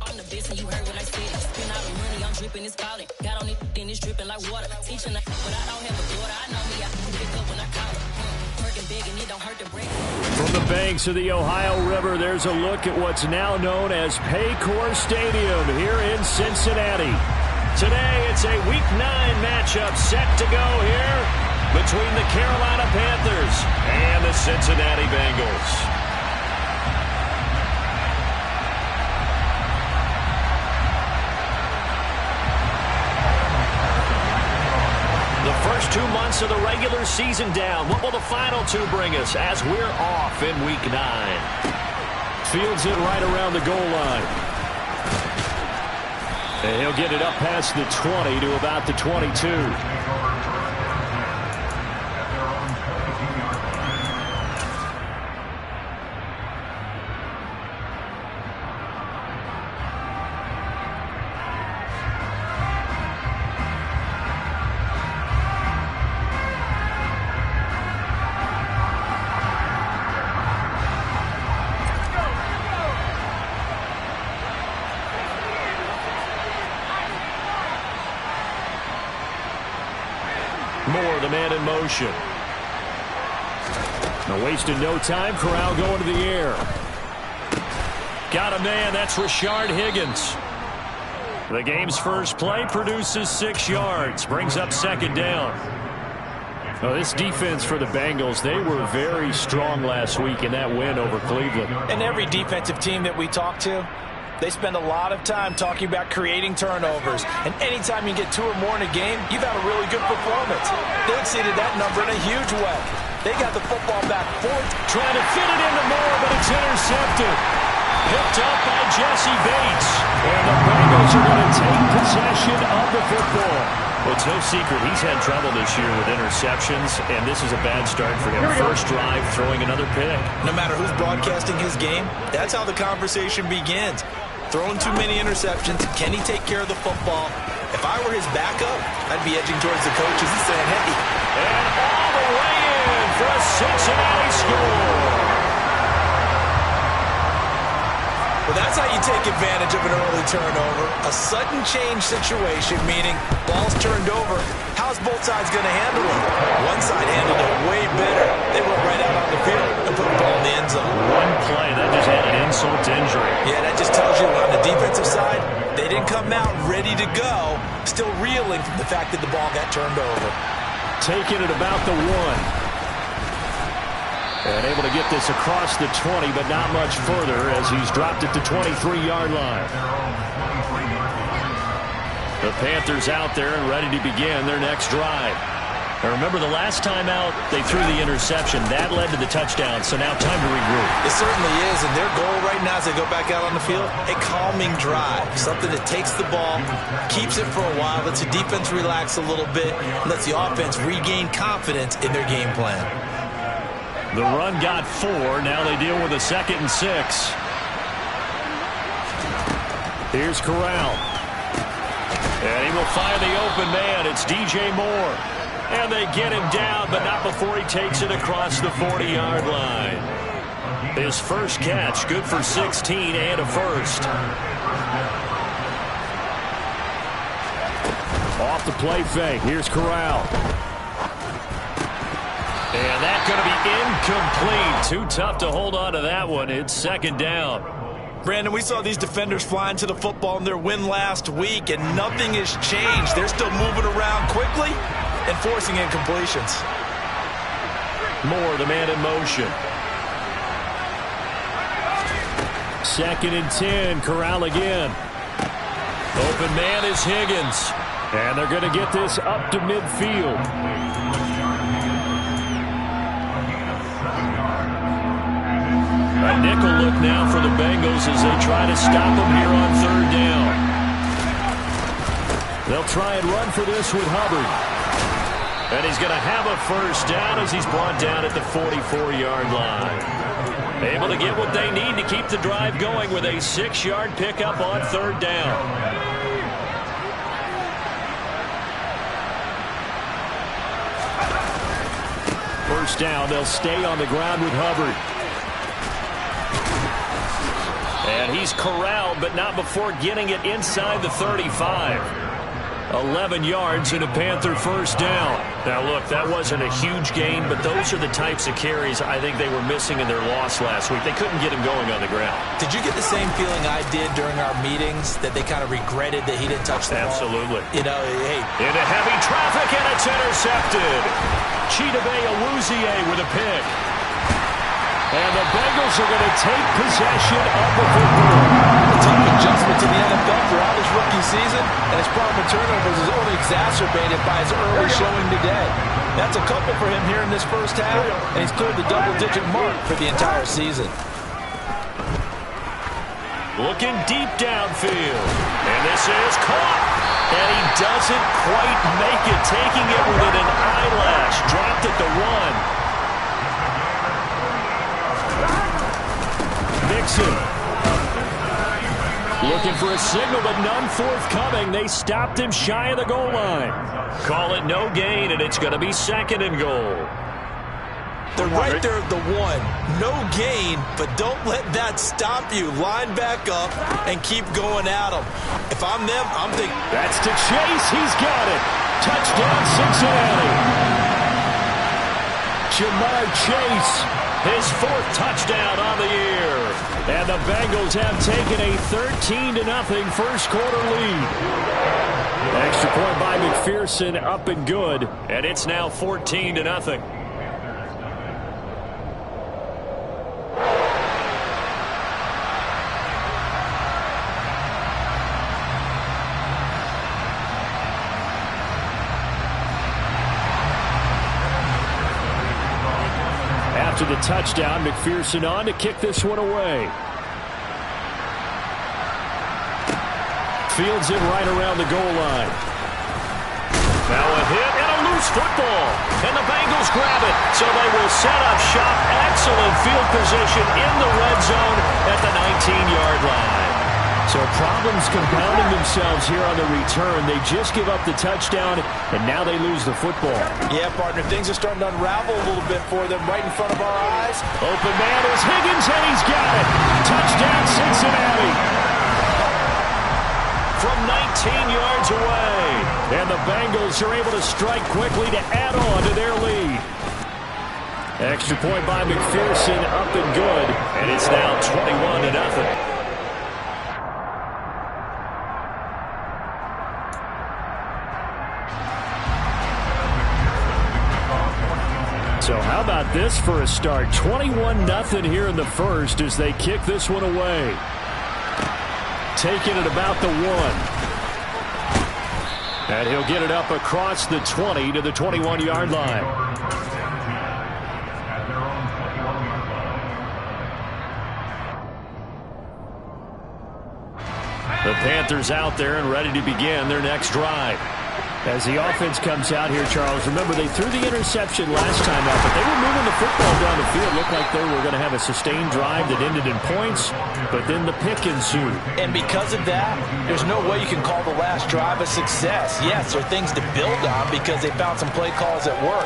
On the best, and you heard what I said. Spend all the money, I'm dripping, it's falling. Got on it, then it's dripping like water. Teaching, but I don't have a daughter. I know me, I can pick up when I call her. Working big, and it don't hurt to break. From the banks of the Ohio River, there's a look at what's now known as Paycor Stadium here in Cincinnati. Today, it's a Week 9 matchup set to go here between the Carolina Panthers and the Cincinnati Bengals. The first 2 months of the regular season down. What will the final 2 bring us as we're off in Week 9? Fields it right around the goal line. And he'll get it up past the 20 to about the 22. Moore, the man in motion. Now wasting no time. Corral going to the air. Got a man. That's Rashard Higgins. The game's first play produces 6 yards. Brings up second down. Well, this defense for the Bengals, they were very strong last week in that win over Cleveland. And every defensive team that we talk to, they spend a lot of time talking about creating turnovers. And anytime you get 2 or more in a game, you've had a really good performance. They exceeded that number in a huge way. They got the football back fourth. Trying to fit it into Moore, but it's intercepted. Picked up by Jesse Bates. And the Bengals are going to take possession of the football. Well, it's no secret he's had trouble this year with interceptions, and this is a bad start for him. First drive, throwing another pick. No matter who's broadcasting his game, that's how the conversation begins. Throwing too many interceptions. Can he take care of the football? If I were his backup, I'd be edging towards the coaches and saying, hey. And all the way in for a Cincinnati score. Well, that's how you take advantage of an early turnover. A sudden change situation, meaning ball's turned over. How's both sides going to handle it? One side handled it way better. They went right out on the field and put the ball in the end zone. One play, that just had an insult to injury. Yeah, that just tells you on the defensive side, they didn't come out ready to go, still reeling from the fact that the ball got turned over. Taking it about the 1. And able to get this across the 20, but not much further as he's dropped it to 23-yard line. The Panthers out there and ready to begin their next drive. Now remember, the last time out, they threw the interception. That led to the touchdown, so now time to regroup. It certainly is, and their goal right now as they go back out on the field, a calming drive. Something that takes the ball, keeps it for a while, lets the defense relax a little bit, and lets the offense regain confidence in their game plan. The run got 4. Now they deal with a 2nd and 6. Here's Corral. And he will fire the open man. It's DJ Moore. And they get him down, but not before he takes it across the 40-yard line. His first catch, good for 16 and a first. Off the play fake. Here's Corral. And that's going to be incomplete. Too tough to hold on to that one. It's second down. Brandon, we saw these defenders flying to the football in their win last week, and nothing has changed. They're still moving around quickly and forcing incompletions. Moore, the man in motion. 2nd and 10. Corral again. Open man is Higgins. And they're going to get this up to midfield. A nickel look now for the Bengals as they try to stop them here on 3rd down. They'll try and run for this with Hubbard. And he's going to have a first down as he's brought down at the 44-yard line. Able to get what they need to keep the drive going with a 6-yard pickup on 3rd down. First down, they'll stay on the ground with Hubbard. And he's corralled, but not before getting it inside the 35. 11 yards and a Panther first down. Now, look, that wasn't a huge gain, but those are the types of carries I think they were missing in their loss last week. They couldn't get him going on the ground. Did you get the same feeling I did during our meetings, that they kind of regretted that he didn't touch the ball? Absolutely. You know, hey. Into heavy traffic, and it's intercepted. Chidobe Awuzie with a pick. And the Bengals are going to take possession of the football. A tough adjustment to the NFL throughout his rookie season, and his problem with turnovers is only exacerbated by his early showing today. That's a couple for him here in this first half, and he's cleared the double-digit mark for the entire season. Looking deep downfield. And this is caught. And he doesn't quite make it, taking it within an eyelash. Dropped at the 1. Mixon. Looking for a signal, but none forthcoming. They stopped him shy of the goal line. Call it no gain, and it's going to be 2nd and goal. They're right there at the 1. No gain, but don't let that stop you. Line back up and keep going at them. If I'm them, I'm thinking. That's to Chase. He's got it. Touchdown, Cincinnati. Jamar Chase, his 4th touchdown on the year. And the Bengals have taken a 13-0 first quarter lead. Extra point by McPherson, up and good. And it's now 14-0. After the touchdown, McPherson on to kick this one away. Fields it right around the goal line. Now a hit and a loose football. And the Bengals grab it. So they will set up shop. Excellent field position in the red zone at the 19-yard line. So problems compounding themselves here on the return. They just give up the touchdown, and now they lose the football. Yeah, partner, things are starting to unravel a little bit for them right in front of our eyes. Open man is Higgins, and he's got it. Touchdown, Cincinnati. From 19 yards away. And the Bengals are able to strike quickly to add on to their lead. Extra point by McPherson, up and good. And it's now 21-0. So how about this for a start? 21-0 here in the first as they kick this one away. Taking it about the 1. And he'll get it up across the 20 to the 21-yard line. The Panthers out there and ready to begin their next drive. As the offense comes out here, Charles, remember they threw the interception last time out, but they were moving the football down the field. Looked like they were going to have a sustained drive that ended in points, but then the pick ensued. And because of that, there's no way you can call the last drive a success. Yes, there are things to build on because they found some play calls that work.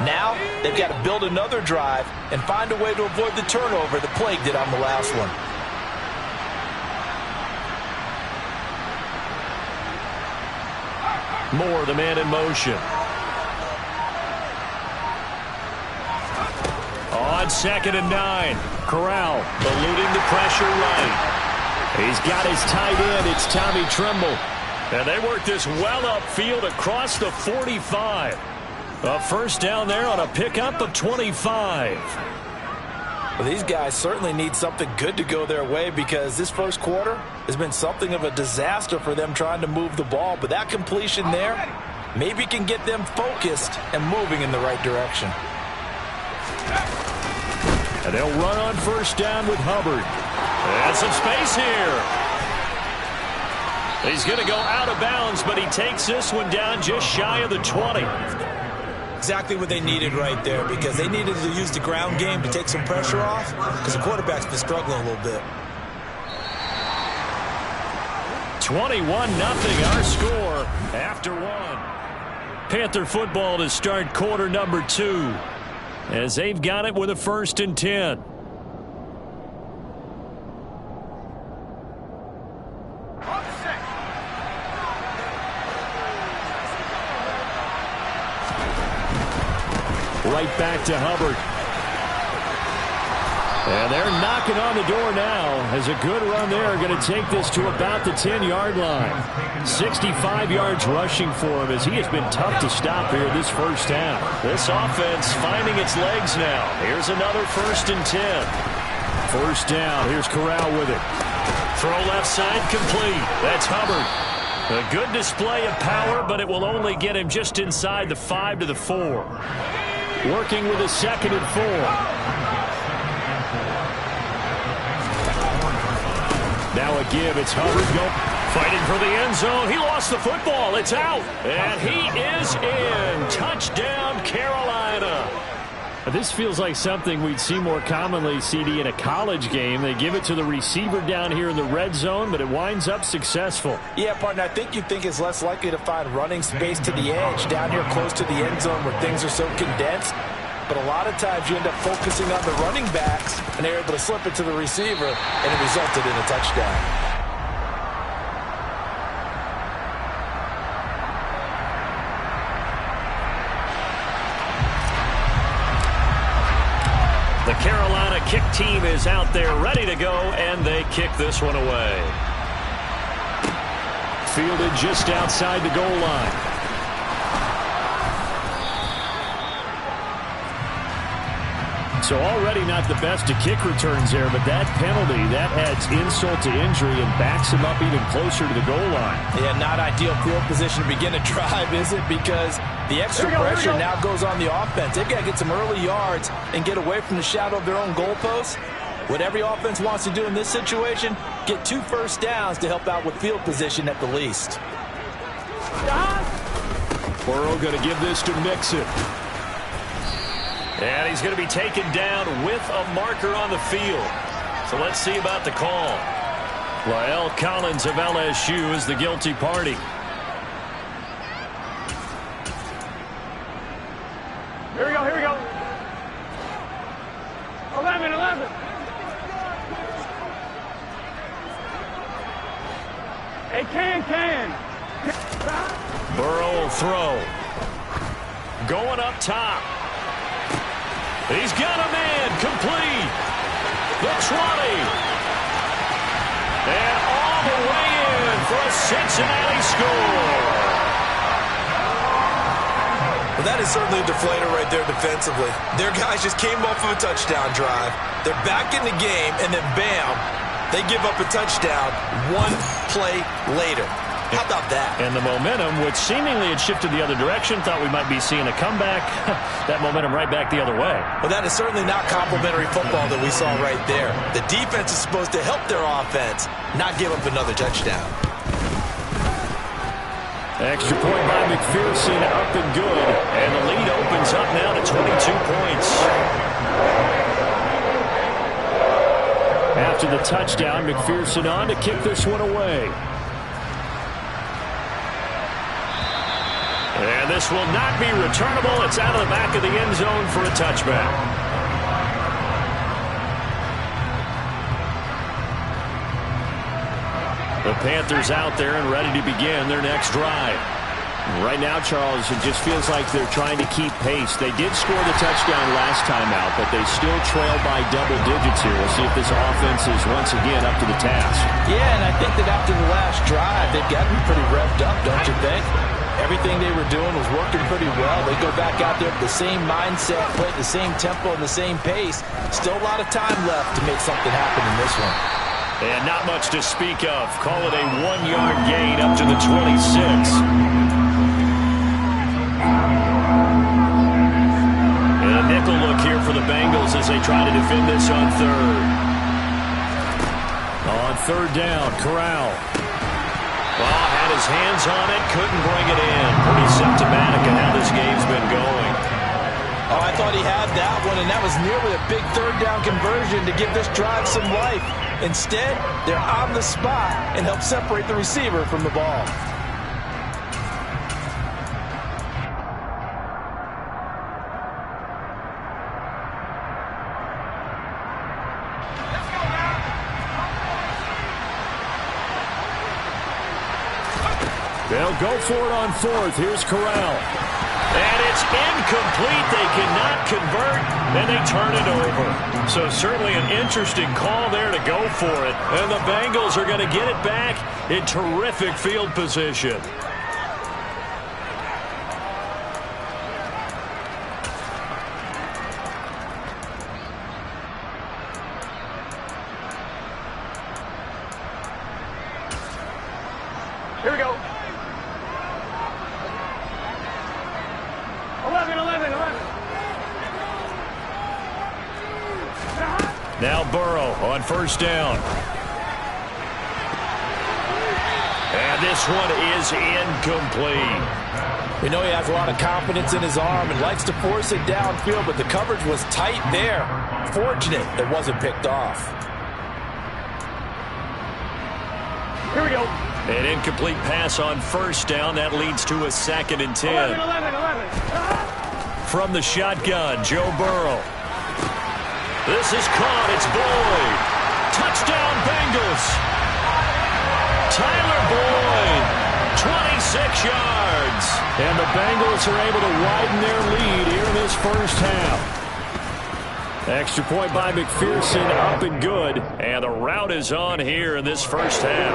Now, they've got to build another drive and find a way to avoid the turnover that plagued it on the last one. Moore, the man in motion. On 2nd and 9. Corral eluding the pressure right. He's got his tight end. It's Tommy Tremble. And they work this well upfield across the 45. A first down there on a pickup of 25. Well, these guys certainly need something good to go their way because this first quarter has been something of a disaster for them trying to move the ball. But that completion there maybe can get them focused and moving in the right direction. And they'll run on first down with Hubbard. And some space here. He's going to go out of bounds, but he takes this one down just shy of the 20. Exactly what they needed right there because they needed to use the ground game to take some pressure off because the quarterback's been struggling a little bit. 21-0 our score after 1. Panther football to start quarter number 2 as they've got it with a 1st and 10. right back to Hubbard. And they're knocking on the door now as a good run there. Going to take this to about the 10-yard line. 65 yards rushing for him as he has been tough to stop here this first half. This offense finding its legs now. Here's another 1st and 10. First down. Here's Corral with it. Throw left side complete. That's Hubbard. A good display of power, but it will only get him just inside the 5 to the 4. Working with a 2nd and 4. Now a give. It's Hubbard fighting for the end zone. He lost the football. It's out. And he is in. Touchdown, Carolina. This feels like something we'd see more commonly, CD, in a college game. They give it to the receiver down here in the red zone, but it winds up successful. Yeah, partner, I think it's less likely to find running space to the edge down here close to the end zone where things are so condensed. But a lot of times you end up focusing on the running backs, and they're able to slip it to the receiver, and it resulted in a touchdown. The Carolina kick team is out there ready to go, and they kick this one away. Fielded just outside the goal line. So already not the best to kick returns there, but that penalty, that adds insult to injury and backs him up even closer to the goal line. Yeah, not ideal field position to begin a drive, is it? Because the extra pressure now goes on the offense. They've got to get some early yards and get away from the shadow of their own goalposts. What every offense wants to do in this situation, get 2 first downs to help out with field position at the least. Burrow going to give this to Mixon. And he's going to be taken down with a marker on the field. So let's see about the call. La'el Collins of LSU is the guilty party. Here we go, here we go. 11. Hey, can. Burrow will throw. Going up top. He's got a man complete. The 20. And all the way in for a Cincinnati score. Well, that is certainly a deflator right there defensively. Their guys just came off of a touchdown drive. They're back in the game, and then bam, they give up a touchdown 1 play later. How about that? And the momentum, which seemingly had shifted the other direction, thought we might be seeing a comeback. That momentum right back the other way. Well, that is certainly not complimentary football that we saw right there. The defense is supposed to help their offense, not give up another touchdown. Extra point by McPherson, up and good. And the lead opens up now to 22 points. After the touchdown, McPherson on to kick this one away. And this will not be returnable. It's out of the back of the end zone for a touchback. The Panthers out there and ready to begin their next drive. Right now, Charles, it just feels like they're trying to keep pace. They did score the touchdown last time out, but they still trail by double digits here. We'll see if this offense is once again up to the task. Yeah, and I think that after the last drive, they've gotten pretty revved up, don't you think? Everything they were doing was working pretty well. They go back out there with the same mindset, play at the same tempo and the same pace. Still a lot of time left to make something happen in this one. And not much to speak of. Call it a 1-yard gain up to the 26. And a nickel look here for the Bengals as they try to defend this on third. On third down, Corral. Well, had his hands on it, couldn't bring it in. Pretty symptomatic of how this game's been going. Oh, I thought he had that one, and that was nearly a big third down conversion to give this drive some life. Instead, they're on the spot and help separate the receiver from the ball. They'll go for it on fourth. Here's Corral. And it's incomplete. They cannot convert, and they turn it over. So certainly an interesting call there to go for it. And the Bengals are going to get it back in terrific field position. Here we go. 11. Now Burrow on first down. And this one is incomplete. We know he has a lot of confidence in his arm and likes to force it downfield, but the coverage was tight there. Fortunate it wasn't picked off. Here we go. An incomplete pass on first down. That leads to a 2nd and 10. 11. From the shotgun, Joe Burrow. This is caught. It's Boyd. Touchdown, Bengals. Tyler Boyd, 26 yards. And the Bengals are able to widen their lead here in this first half. Extra point by McPherson, up and good. And the rout is on here in this first half.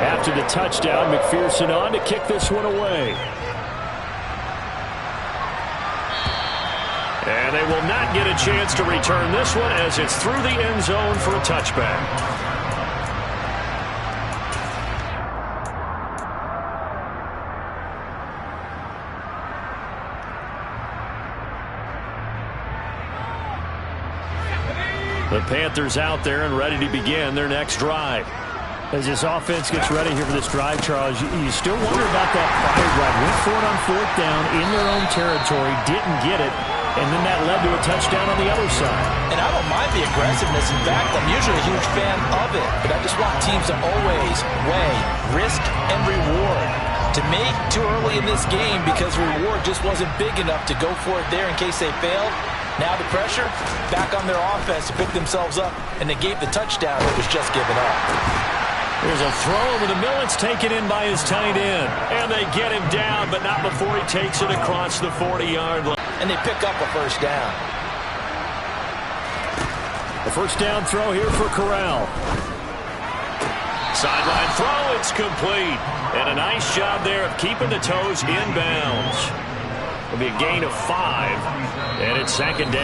After the touchdown, McPherson on to kick this one away. And they will not get a chance to return this one as it's through the end zone for a touchback. The Panthers out there and ready to begin their next drive. As this offense gets ready here for this drive, Charles, you still wonder about that prior drive. Went for it on 4th down in their own territory, didn't get it, and then that led to a touchdown on the other side. And I don't mind the aggressiveness. In fact, I'm usually a huge fan of it, but I just want teams to always weigh risk and reward. To me, too early in this game because reward just wasn't big enough to go for it there in case they failed. Now the pressure back on their offense to pick themselves up, and they gave the touchdown that was just given up. There's a throw over the middle. It's taken in by his tight end. And they get him down, but not before he takes it across the 40-yard line. And they pick up a first down. The first down throw here for Corral. Sideline throw, it's complete. And a nice job there of keeping the toes inbounds. It'll be a gain of 5, and it's 2nd down.